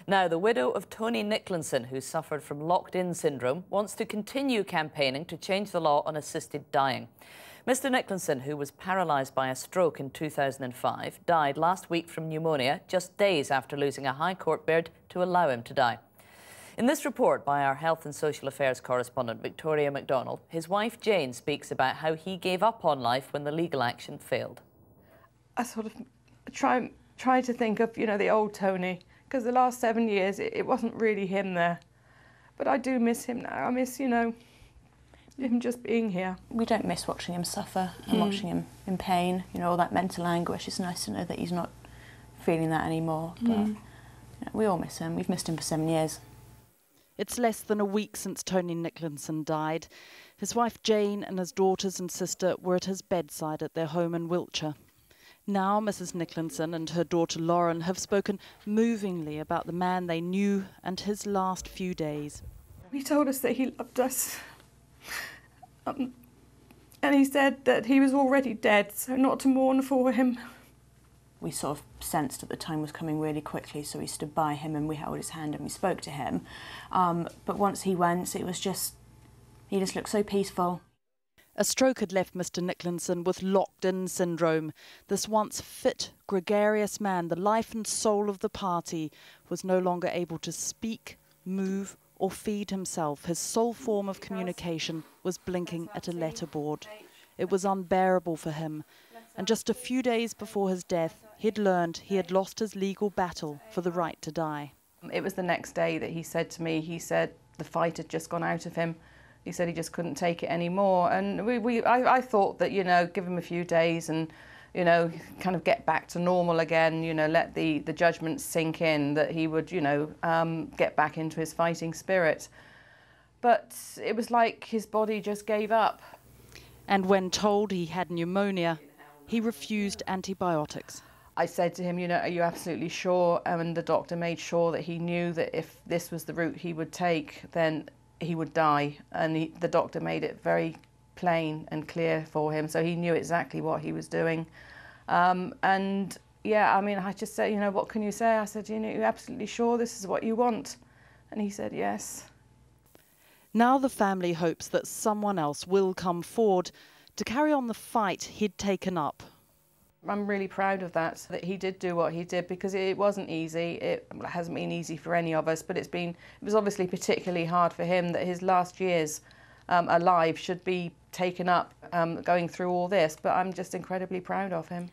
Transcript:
Now, the widow of Tony Nicklinson, who suffered from locked-in syndrome, wants to continue campaigning to change the law on assisted dying. Mr. Nicklinson, who was paralysed by a stroke in 2005, died last week from pneumonia, just days after losing a High Court bid to allow him to die. In this report by our Health and Social Affairs correspondent, Victoria Macdonald, his wife Jane speaks about how he gave up on life when the legal action failed. I sort of try to think of, the old Tony, because the last 7 years it wasn't really him there. But I do miss him now. I miss, him just being here. We don't miss watching him suffer and watching him in pain, all that mental anguish. It's nice to know that he's not feeling that anymore. But we all miss him. We've missed him for 7 years. It's less than a week since Tony Nicklinson died. His wife Jane and his daughters and sister were at his bedside at their home in Wiltshire. Now Mrs. Nicklinson and her daughter Lauren have spoken movingly about the man they knew and his last few days. He told us that he loved us. And he said that he was already dead, so not to mourn for him. We sort of sensed that the time was coming really quickly, so we stood by him and we held his hand and we spoke to him. But once he went, he just looked so peaceful. A stroke had left Mr. Nicklinson with locked-in syndrome. This once fit, gregarious man, the life and soul of the party, was no longer able to speak, move or feed himself. His sole form of communication was blinking at a letterboard. It was unbearable for him. And just a few days before his death, he'd learned he had lost his legal battle for the right to die. It was the next day that he said to me, the fight had just gone out of him. He said he just couldn't take it anymore. And I thought that, give him a few days and, kind of get back to normal again, let the judgment sink in, that he would, get back into his fighting spirit. But it was like his body just gave up. And when told he had pneumonia, he refused antibiotics. I said to him, are you absolutely sure? And the doctor made sure that he knew that if this was the route he would take, then he would die. And the doctor made it very plain and clear for him, so he knew exactly what he was doing. And yeah, I just said, what can you say? I said, you're absolutely sure this is what you want? And he said, yes. Now the family hopes that someone else will come forward to carry on the fight he'd taken up. I'm really proud of that he did do what he did, because it wasn't easy. It hasn't been easy for any of us, but it was obviously particularly hard for him that his last years alive should be taken up going through all this, but I'm just incredibly proud of him.